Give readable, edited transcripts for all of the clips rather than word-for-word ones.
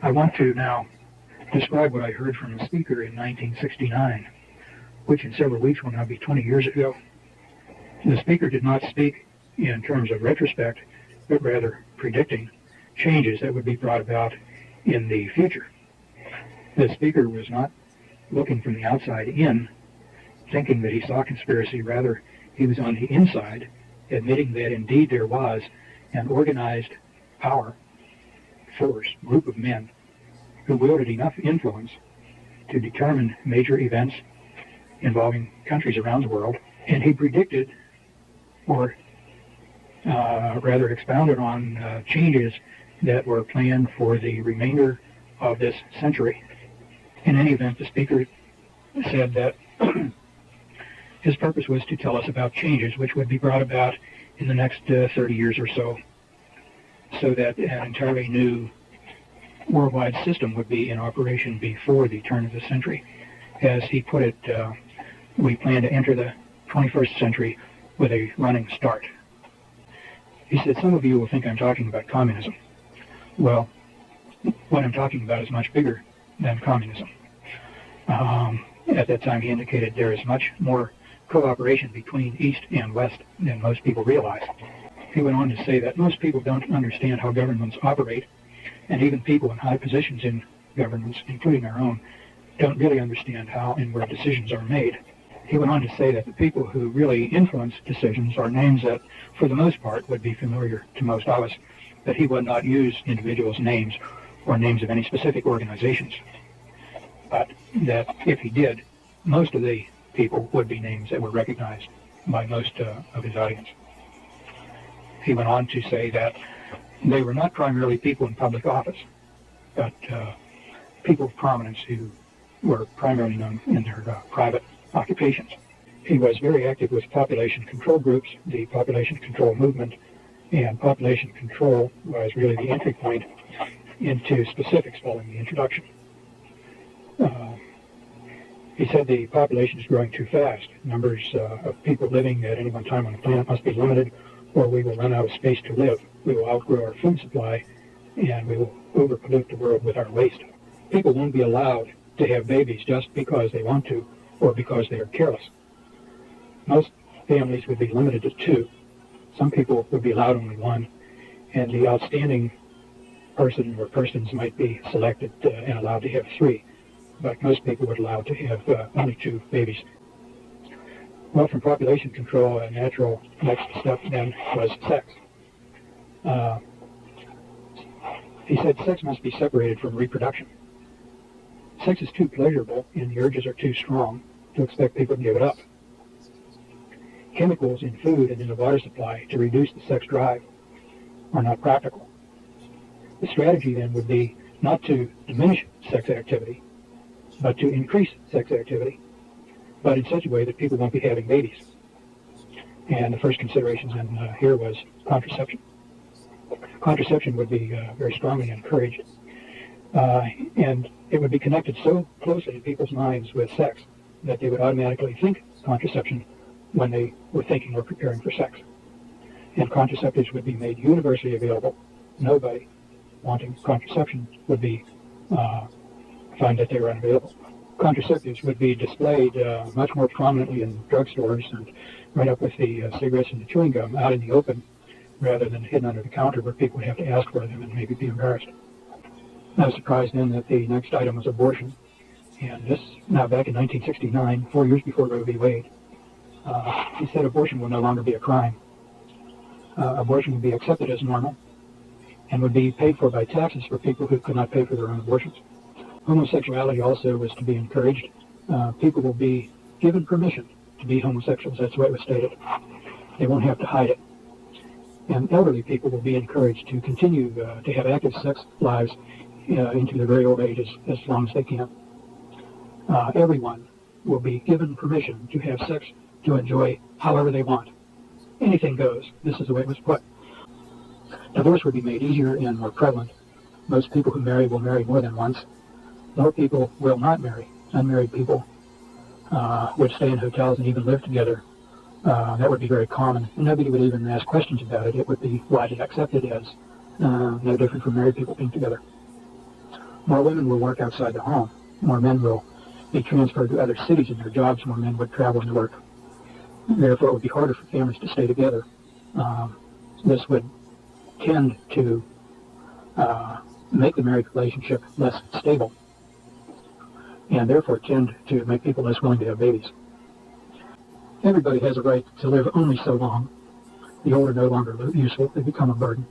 I want to now describe what I heard from a speaker in 1969, which in several weeks will now be 20 years ago. The speaker did not speak in terms of retrospect, but rather predicting changes that would be brought about in the future. The speaker was not looking from the outside in, thinking that he saw conspiracy. Rather, he was on the inside, admitting that indeed there was an organized power, force, group of men who wielded enough influence to determine major events involving countries around the world. And he predicted, or rather expounded on changes that were planned for the remainder of this century. In any event, the speaker said that his purpose was to tell us about changes which would be brought about in the next 30 years or so that an entirely new worldwide system would be in operation before the turn of the century. As he put it, we plan to enter the 21st century with a running start. He said, some of you will think I'm talking about communism. Well, what I'm talking about is much bigger than communism. At that time, he indicated there is much more cooperation between East and West than most people realize. He went on to say that most people don't understand how governments operate, and even people in high positions in governments, including our own, don't really understand how and where decisions are made. He went on to say that the people who really influence decisions are names that, for the most part, would be familiar to most of us, that he would not use individuals' names or names of any specific organizations, but that if he did, most of the people would be names that were recognized by most of his audience. He went on to say that they were not primarily people in public office, but people of prominence who were primarily known in their private occupations. He was very active with population control groups, the population control movement, and population control was really the entry point into specifics following the introduction. He said the population is growing too fast. Numbers of people living at any one time on the planet must be limited, or we will run out of space to live. We will outgrow our food supply, and we will overpollute the world with our waste. People won't be allowed to have babies just because they want to, or because they are careless. Most families would be limited to 2. Some people would be allowed only 1, and the outstanding person or persons might be selected and allowed to have 3. But most people were allowed to have only 2 babies. Well, from population control, a natural next step then was sex. He said sex must be separated from reproduction. Sex is too pleasurable and the urges are too strong to expect people to give it up. Chemicals in food and in the water supply to reduce the sex drive are not practical. The strategy then would be not to diminish sex activity, but to increase sex activity, but in such a way that people won't be having babies. And the first considerations in here was contraception. Contraception would be very strongly encouraged, and it would be connected so closely in people's minds with sex that they would automatically think contraception when they were thinking or preparing for sex. And contraceptives would be made universally available. Nobody wanting contraception would be find that they were unavailable. Contraceptives would be displayed much more prominently in drugstores and right up with the cigarettes and the chewing gum out in the open rather than hidden under the counter where people would have to ask for them and maybe be embarrassed. I was surprised then that the next item was abortion. And this, now back in 1969, 4 years before Roe v. Wade, he said abortion will no longer be a crime. Abortion would be accepted as normal and would be paid for by taxes for people who could not pay for their own abortions. Homosexuality also was to be encouraged. People will be given permission to be homosexuals. That's the way it was stated. They won't have to hide it. And elderly people will be encouraged to continue to have active sex lives into their very old ages as long as they can. Everyone will be given permission to have sex to enjoy however they want. Anything goes. This is the way it was put. Divorce would be made easier and more prevalent. Most people who marry will marry more than once. More people will not marry. Unmarried people would stay in hotels and even live together. That would be very common. Nobody would even ask questions about it. It would be widely accepted as no different from married people being together. more women will work outside the home. More men will be transferred to other cities in their jobs. More men would travel and work. Therefore, it would be harder for families to stay together. This would tend to make the married relationship less stable, and therefore tend to make people less willing to have babies. Everybody has a right to live only so long. The old are no longer useful. They become a burden.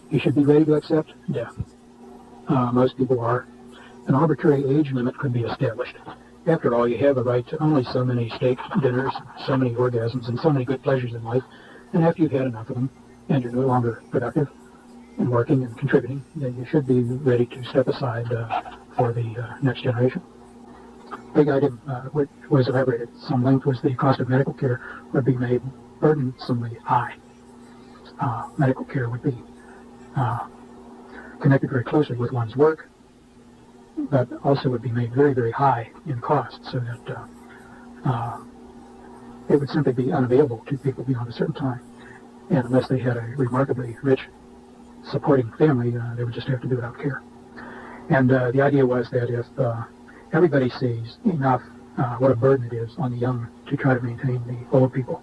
You should be ready to accept death. Most people are. An arbitrary age limit could be established. After all, you have a right to only so many steak dinners, so many orgasms, and so many good pleasures in life. And after you've had enough of them, and you're no longer productive and working and contributing, then you should be ready to step aside for the next generation. Big item, which was elaborated at some length, was the cost of medical care would be made burdensomely high. Medical care would be connected very closely with one's work, but also would be made very, very high in cost, so that it would simply be unavailable to people beyond a certain time. And unless they had a remarkably rich supporting family, they would just have to do without care. And the idea was that if everybody sees enough what a burden it is on the young to try to maintain the old people,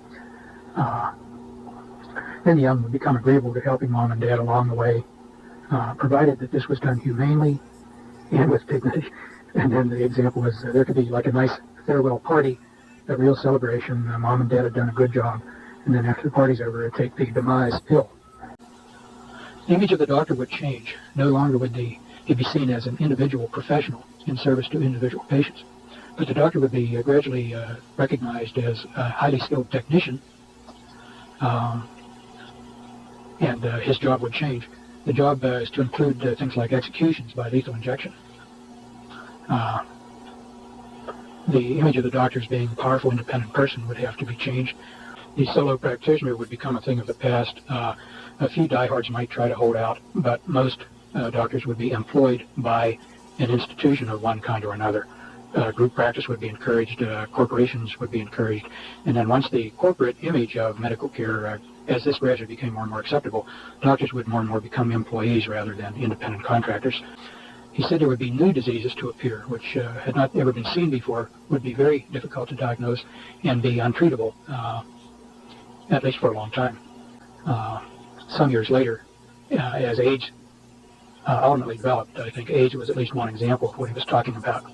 then the young would become agreeable to helping mom and dad along the way, provided that this was done humanely and with dignity. And then the example was there could be like a nice farewell party, a real celebration. Mom and dad had done a good job, and then after the party's over, take the demise pill. The image of the doctor would change. No longer would he be seen as an individual professional in service to individual patients, but the doctor would be gradually recognized as a highly skilled technician, and his job would change. The job is to include things like executions by lethal injection. The image of the doctor as being a powerful, independent person would have to be changed. The solo practitioner would become a thing of the past. A few diehards might try to hold out, but most doctors would be employed by an institution of one kind or another. Group practice would be encouraged, corporations would be encouraged, and then once the corporate image of medical care, as this gradually became more and more acceptable, doctors would more and more become employees rather than independent contractors. He said there would be new diseases to appear, which had not ever been seen before, would be very difficult to diagnose, and be untreatable, at least for a long time. Some years later, as AIDS ultimately developed, I think AIDS was at least one example of what he was talking about.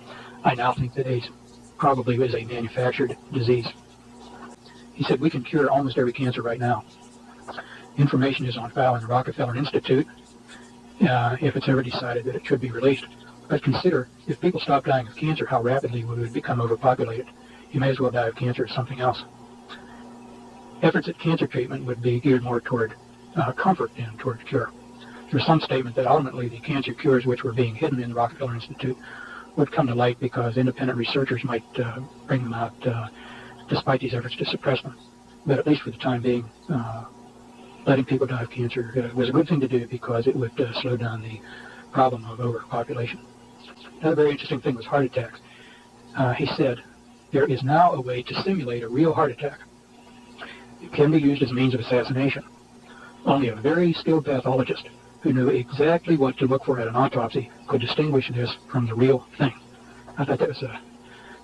I now think that AIDS probably is a manufactured disease. He said, we can cure almost every cancer right now. Information is on file in the Rockefeller Institute if it's ever decided that it should be released. But consider, if people stop dying of cancer, how rapidly we would become overpopulated. You may as well die of cancer as something else. Efforts at cancer treatment would be geared more toward comfort than toward cure. There's some statement that ultimately the cancer cures which were being hidden in the Rockefeller Institute would come to light because independent researchers might bring them out despite these efforts to suppress them. But at least for the time being, letting people die of cancer was a good thing to do because it would slow down the problem of overpopulation. Another very interesting thing was heart attacks. He said, there is now a way to simulate a real heart attack. It can be used as a means of assassination. Only a very skilled pathologist who knew exactly what to look for at an autopsy could distinguish this from the real thing. I thought that was a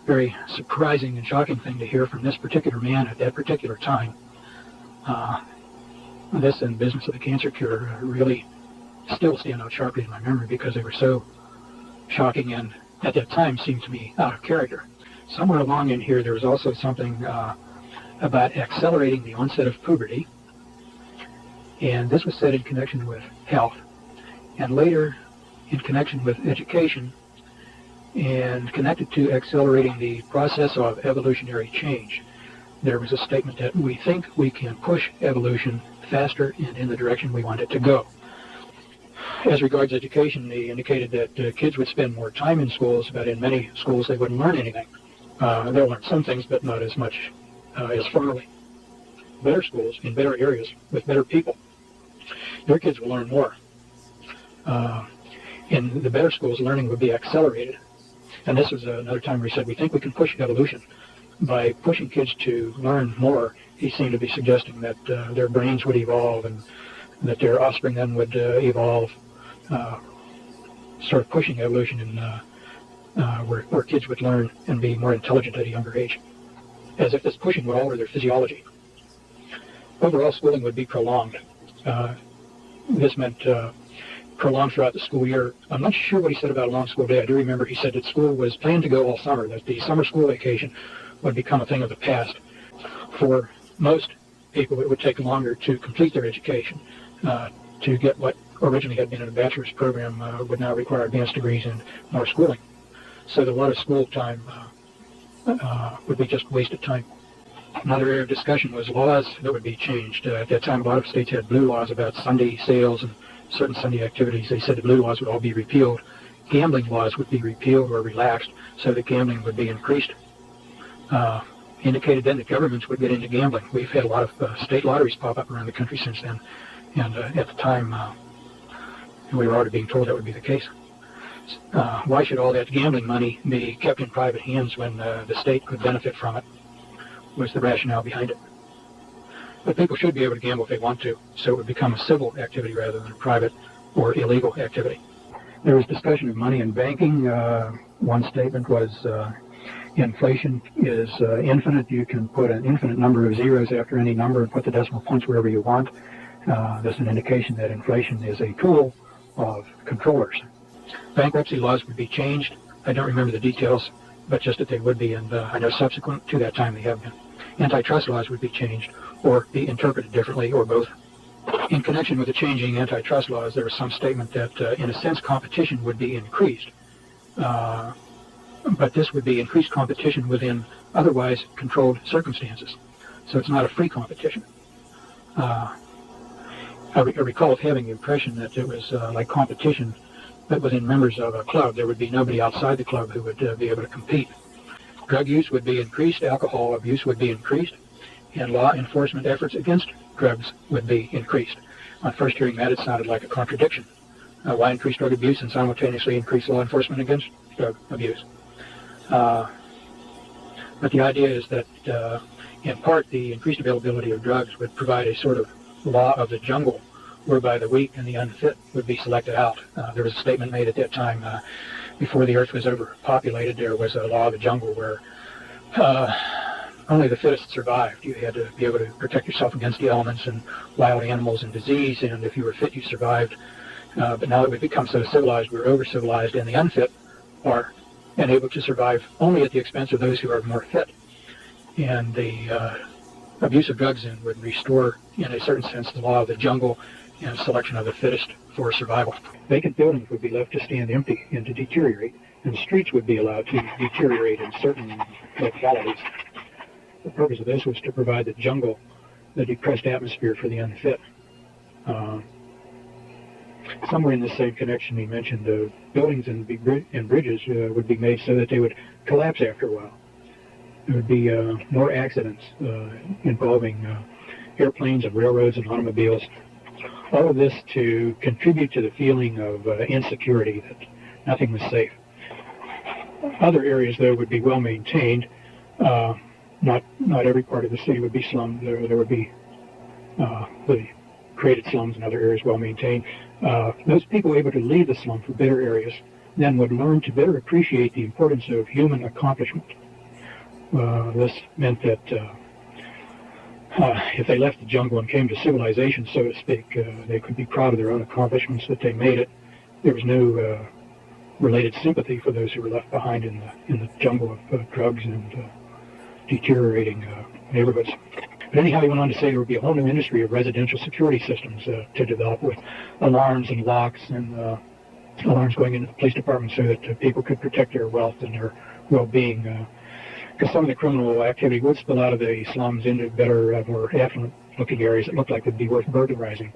very surprising and shocking thing to hear from this particular man at that particular time. This and business of the cancer cure really still stand out sharply in my memory because they were so shocking and at that time seemed to me out of character. Somewhere along in here there was also something about accelerating the onset of puberty, and this was said in connection with health, and later in connection with education, and connected to accelerating the process of evolutionary change. There was a statement that we think we can push evolution faster and in the direction we want it to go. As regards education, they indicated that kids would spend more time in schools, but in many schools they wouldn't learn anything. They'll learn some things, but not as much as formerly. Better schools in better areas with better people, their kids will learn more. In the better schools, learning would be accelerated. And this was another time where he said, we think we can push evolution. By pushing kids to learn more, he seemed to be suggesting that their brains would evolve and that their offspring then would evolve sort of pushing evolution in where kids would learn and be more intelligent at a younger age, as if this pushing would alter their physiology. Overall, schooling would be prolonged. This meant prolonged throughout the school year. I'm not sure what he said about a long school day. I do remember he said that school was planned to go all summer, that the summer school vacation would become a thing of the past. For most people, it would take longer to complete their education. To get what originally had been in a bachelor's program would now require advanced degrees and more schooling. So that a lot of school time would be just wasted time. Another area of discussion was laws that would be changed. At that time, a lot of states had blue laws about Sunday sales and certain Sunday activities. They said the blue laws would all be repealed. Gambling laws would be repealed or relaxed so that gambling would be increased. Indicated then that governments would get into gambling. We've had a lot of state lotteries pop up around the country since then. And at the time, we were already being told that would be the case. Why should all that gambling money be kept in private hands when the state could benefit from it, was the rationale behind it. But people should be able to gamble if they want to, so it would become a civil activity rather than a private or illegal activity. There was discussion of money in banking. One statement was inflation is infinite. You can put an infinite number of zeros after any number and put the decimal points wherever you want. That's an indication that inflation is a tool of controllers. Bankruptcy laws would be changed. I don't remember the details, but just that they would be, and I know subsequent to that time they have been. Antitrust laws would be changed or be interpreted differently, or both. In connection with the changing antitrust laws, there was some statement that, in a sense, competition would be increased. But this would be increased competition within otherwise controlled circumstances. So it's not a free competition. I recall having the impression that it was like competition, but within members of a club. There would be nobody outside the club who would be able to compete. Drug use would be increased, alcohol abuse would be increased, and law enforcement efforts against drugs would be increased. On first hearing that, it sounded like a contradiction. Why increase drug abuse and simultaneously increase law enforcement against drug abuse? But the idea is that, in part, the increased availability of drugs would provide a sort of law of the jungle, whereby the weak and the unfit would be selected out. There was a statement made at that time, before the earth was overpopulated, there was a law of the jungle where only the fittest survived. You had to be able to protect yourself against the elements and wild animals and disease, and if you were fit, you survived. But now that we've become so civilized, we're over-civilized, and the unfit are able to survive only at the expense of those who are more fit. And the abuse of drugs then would restore, in a certain sense, the law of the jungle and selection of the fittest for survival. Vacant buildings would be left to stand empty and to deteriorate, and streets would be allowed to deteriorate in certain localities. The purpose of this was to provide the jungle, the depressed atmosphere for the unfit. Somewhere in the same connection, he mentioned the buildings and bridges would be made so that they would collapse after a while. There would be more accidents involving airplanes and railroads and automobiles. All of this to contribute to the feeling of insecurity, that nothing was safe. Other areas, though, would be well maintained. Not every part of the city would be slummed. There would be the created slums and other areas well maintained. Those people able to leave the slum for better areas then would learn to better appreciate the importance of human accomplishment. This meant that if they left the jungle and came to civilization, so to speak, they could be proud of their own accomplishments, that they made it. There was no related sympathy for those who were left behind in the jungle of drugs and deteriorating neighborhoods. But anyhow, he went on to say there would be a whole new industry of residential security systems to develop, with alarms and locks and alarms going into the police department so that people could protect their wealth and their well-being. Because some of the criminal activity would spill out of the slums into better, more affluent-looking areas that looked like they'd be worth burglarizing.